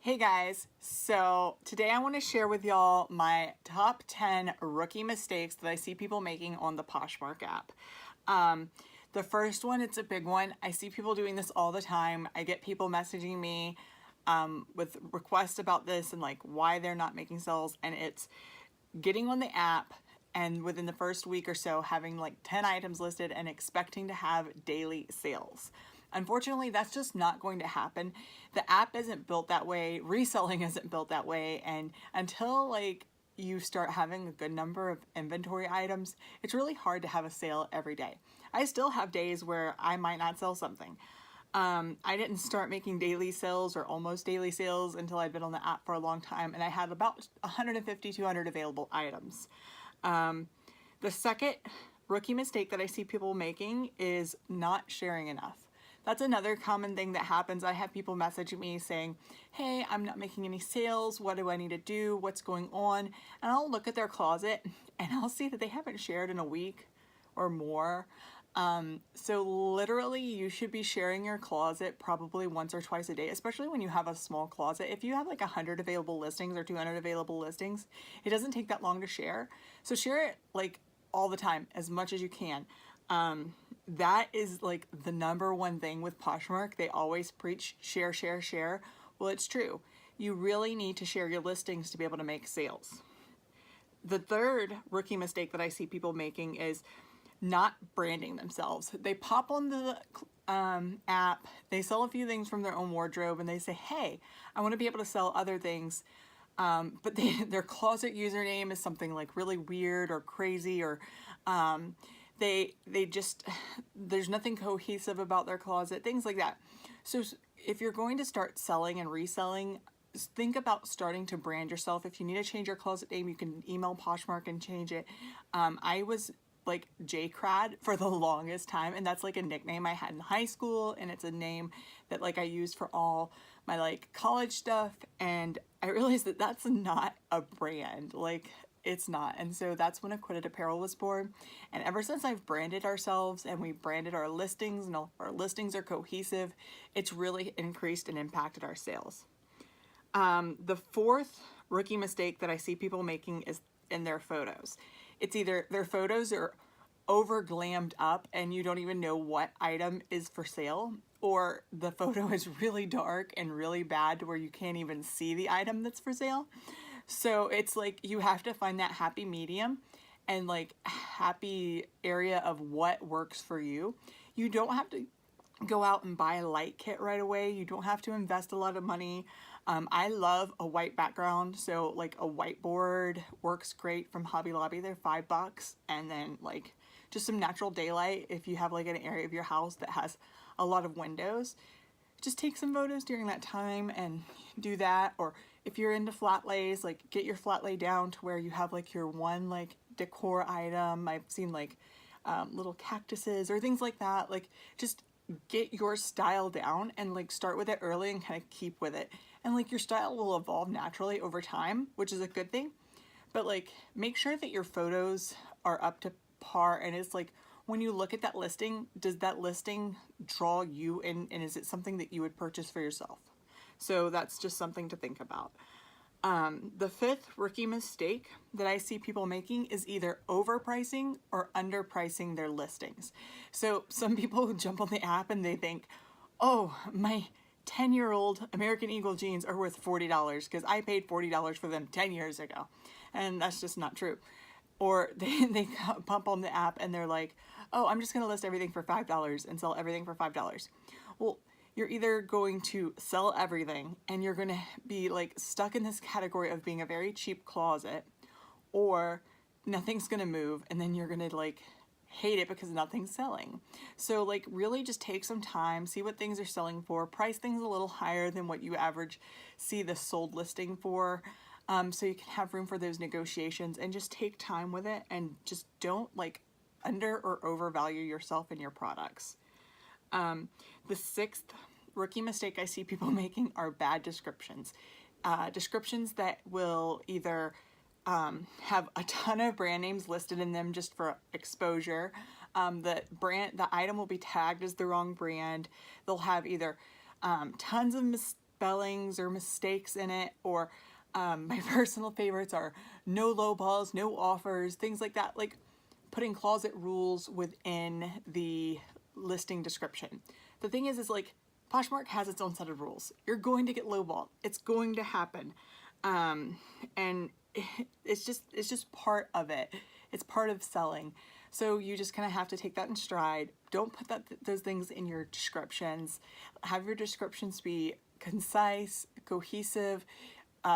Hey guys, so today I want to share with y'all my top 10 rookie mistakes that I see people making on the Poshmark app. The first one, it's a big one. I see people doing this all the time. I get people messaging me with requests about this and like why they're not making sales, and it's getting on the app and within the first week or so having like 10 items listed and expecting to have daily sales. Unfortunately, that's just not going to happen. The app isn't built that way, reselling isn't built that way, and until like you start having a good number of inventory items, it's really hard to have a sale every day. I still have days where I might not sell something. I didn't start making daily sales or almost daily sales until I'd been on the app for a long time, and I had about 150, 200 available items. The second rookie mistake that I see people making is not sharing enough. That's another common thing that happens. I have people messaging me saying, hey, I'm not making any sales. What do I need to do? What's going on? And I'll look at their closet and I'll see that they haven't shared in a week or more. So literally you should be sharing your closet probably once or twice a day, especially when you have a small closet. If you have like 100 available listings or 200 available listings, it doesn't take that long to share. So share it like all the time, as much as you can. That is like the number one thing with Poshmark. They always preach share, share, share. Well, it's true. You really need to share your listings to be able to make sales. The third rookie mistake that I see people making is not branding themselves. They pop on the app, they sell a few things from their own wardrobe, and they say, hey, I want to be able to sell other things. But their closet username is something like really weird or crazy, or they just, there's nothing cohesive about their closet, things like that. So if you're going to start selling and reselling, think about starting to brand yourself. If you need to change your closet name, you can email Poshmark and change it. I was like J-Crad for the longest time, and that's like a nickname I had in high school, and it's a name that like I used for all my like college stuff, and I realized that that's not a brand. Like, it's not. And so that's when Acquitted Apparel was born. And ever since I've branded ourselves and we branded our listings and all our listings are cohesive, it's really increased and impacted our sales. The fourth rookie mistake that I see people making is in their photos. It's either their photos are over glammed up and you don't even know what item is for sale, or the photo is really dark and really bad to where you can't even see the item that's for sale. So it's like you have to find that happy medium and like happy area of what works for you. You don't have to go out and buy a light kit right away. You don't have to invest a lot of money. I love a white background, so like a whiteboard works great from Hobby Lobby. They're $5, and then like just some natural daylight if you have like an area of your house that has a lot of windows. Just take some photos during that time and do that. Or if you're into flat lays, like get your flat lay down to where you have like your one like decor item. I've seen like little cactuses or things like that. Like just get your style down and like start with it early and kind of keep with it. And like your style will evolve naturally over time, which is a good thing. But like make sure that your photos are up to par, and it's like when you look at that listing, does that listing draw you in, and is it something that you would purchase for yourself? So that's just something to think about. The fifth rookie mistake that I see people making is either overpricing or underpricing their listings. So some people jump on the app and they think, oh, my 10-year-old American Eagle jeans are worth $40 because I paid $40 for them 10 years ago. And that's just not true. Or they pump on the app and they're like, oh, I'm just going to list everything for $5 and sell everything for $5. Well, you're either going to sell everything and you're going to be like stuck in this category of being a very cheap closet, or nothing's going to move and then you're going to like hate it because nothing's selling. So like really just take some time, see what things are selling for, price things a little higher than what you average see the sold listing for. So you can have room for those negotiations, and just take time with it, and just don't like under or overvalue yourself and your products. The sixth rookie mistake I see people making are bad descriptions. Descriptions that will either have a ton of brand names listed in them just for exposure. The item will be tagged as the wrong brand. They'll have either tons of spellings or mistakes in it, or my personal favorites are no low balls, no offers, things like that. Like putting closet rules within the listing description. The thing is like Poshmark has its own set of rules. You're going to get lowballed. It's going to happen. And it's just part of it. It's part of selling. So you just kind of have to take that in stride. Don't put those things in your descriptions. Have your descriptions be concise, cohesive,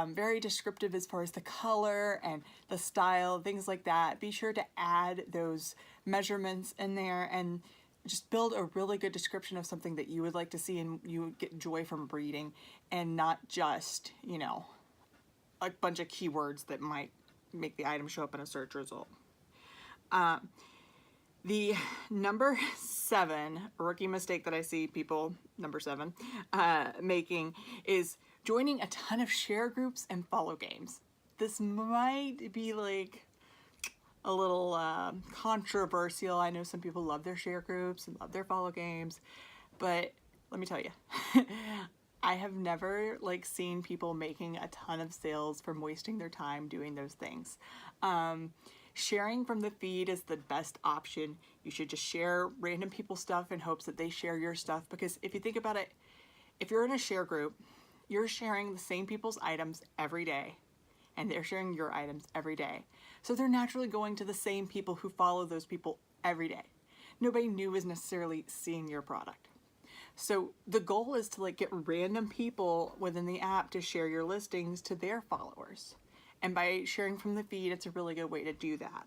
very descriptive as far as the color and the style, things like that. Be sure to add those measurements in there and just build a really good description of something that you would like to see and you would get joy from reading, and not just, you know, a bunch of keywords that might make the item show up in a search result. The number 7 rookie mistake that I see people, number 7, making is joining a ton of share groups and follow games. This might be like a little controversial. I know some people love their share groups and love their follow games, but let me tell you, I have never like seen people making a ton of sales from wasting their time doing those things. Sharing from the feed is the best option. You should just share random people's stuff in hopes that they share your stuff, because if you think about it, if you're in a share group, you're sharing the same people's items every day, and they're sharing your items every day. So they're naturally going to the same people who follow those people every day. Nobody new is necessarily seeing your product. So the goal is to like get random people within the app to share your listings to their followers. And by sharing from the feed, it's a really good way to do that.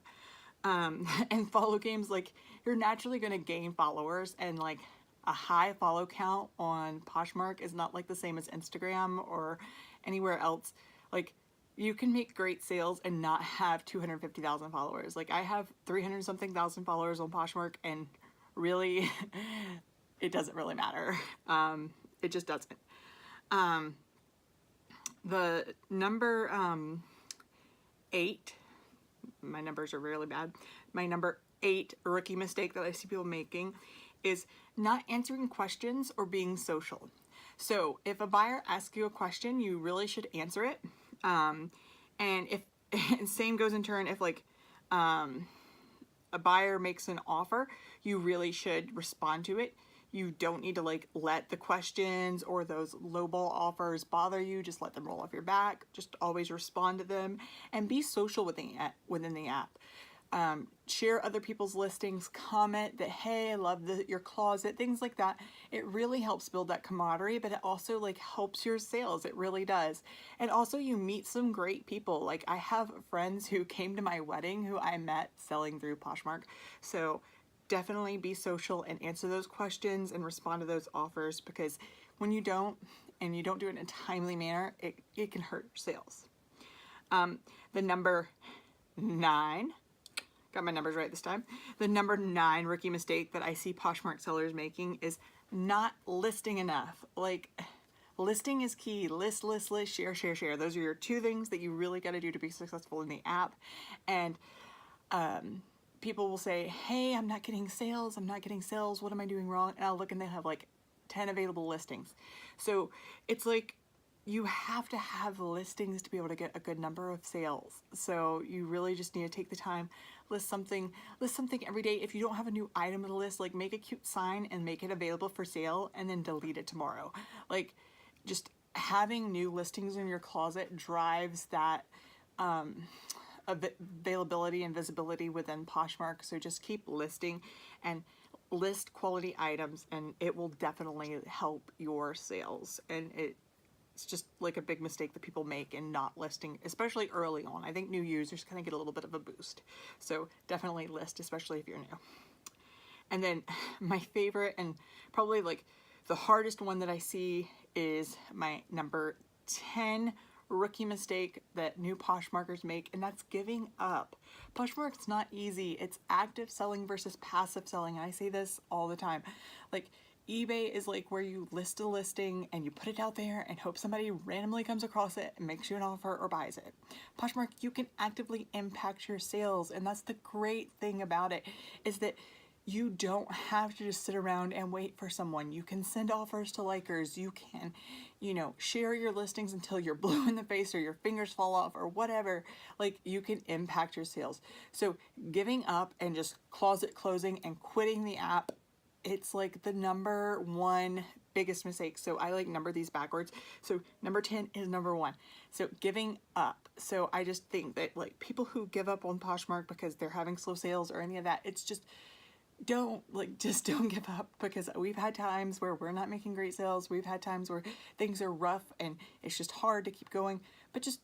And follow games, like you're naturally going to gain followers, and like a high follow count on Poshmark is not like the same as Instagram or anywhere else. Like you can make great sales and not have 250,000 followers. Like I have 300 something thousand followers on Poshmark, and really it doesn't really matter. It just doesn't. The number 8, my numbers are really bad. My number 8 rookie mistake that I see people making is not answering questions or being social. So if a buyer asks you a question, you really should answer it. And if same goes in turn, if like a buyer makes an offer, you really should respond to it. You don't need to like let the questions or those lowball offers bother you. Just let them roll off your back. Just always respond to them and be social within the app. Share other people's listings, comment that, hey, I love your closet, things like that. It really helps build that camaraderie, but it also like helps your sales. It really does. And also you meet some great people. Like I have friends who came to my wedding who I met selling through Poshmark. So definitely be social and answer those questions and respond to those offers, because when you don't, and you don't do it in a timely manner, it can hurt your sales. The number 9, got my numbers right this time. The number 9 rookie mistake that I see Poshmark sellers making is not listing enough. Like listing is key. List, share, share. Those are your 2 things that you really got to do to be successful in the app. And people will say, hey, I'm not getting sales. What am I doing wrong? And I'll look and they have like 10 available listings. So it's like you have to have listings to be able to get a good number of sales. So you really just need to take the time, list something every day. If you don't have a new item to list, like make a cute sign and make it available for sale and then delete it tomorrow. Like just having new listings in your closet drives that availability and visibility within Poshmark. So just keep listing and list quality items, and it will definitely help your sales. And it's just like a big mistake that people make in not listing, especially early on. I think new users kind of get a little bit of a boost. So definitely list, especially if you're new. And then my favorite and probably like the hardest one that I see is my number 10 rookie mistake that new Poshmarkers make, and that's giving up. Poshmark's not easy. It's active selling versus passive selling. And I say this all the time. Like eBay is like where you list a listing and you put it out there and hope somebody randomly comes across it and makes you an offer or buys it. Poshmark, you can actively impact your sales, and that's the great thing about it, is that you don't have to just sit around and wait for someone. You can send offers to likers. You can, share your listings until you're blue in the face or your fingers fall off or whatever. Like, you can impact your sales. So giving up and just closet closing and quitting the app, it's like the number one biggest mistake. So I like number these backwards. So number 10 is number 1. So giving up. So I just think that like people who give up on Poshmark because they're having slow sales or any of that, it's just don't give up, because we've had times where we're not making great sales. We've had times where things are rough and it's just hard to keep going, but just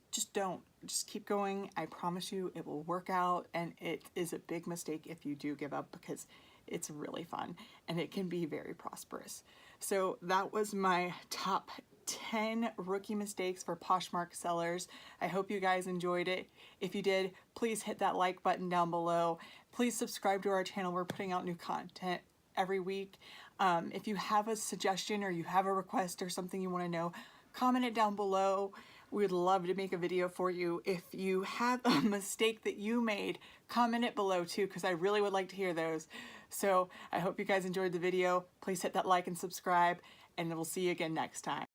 keep going. I promise you it will work out. And it is a big mistake if you do give up, because it's really fun and it can be very prosperous. So that was my top 10 rookie mistakes for Poshmark sellers. I hope you guys enjoyed it. If you did, please hit that like button down below. Please subscribe to our channel. We're putting out new content every week. If you have a suggestion or you have a request or something you want to know, comment it down below. We'd love to make a video for you. If you have a mistake that you made, comment it below too, because I really would like to hear those. So I hope you guys enjoyed the video. Please hit that like and subscribe, and we'll see you again next time.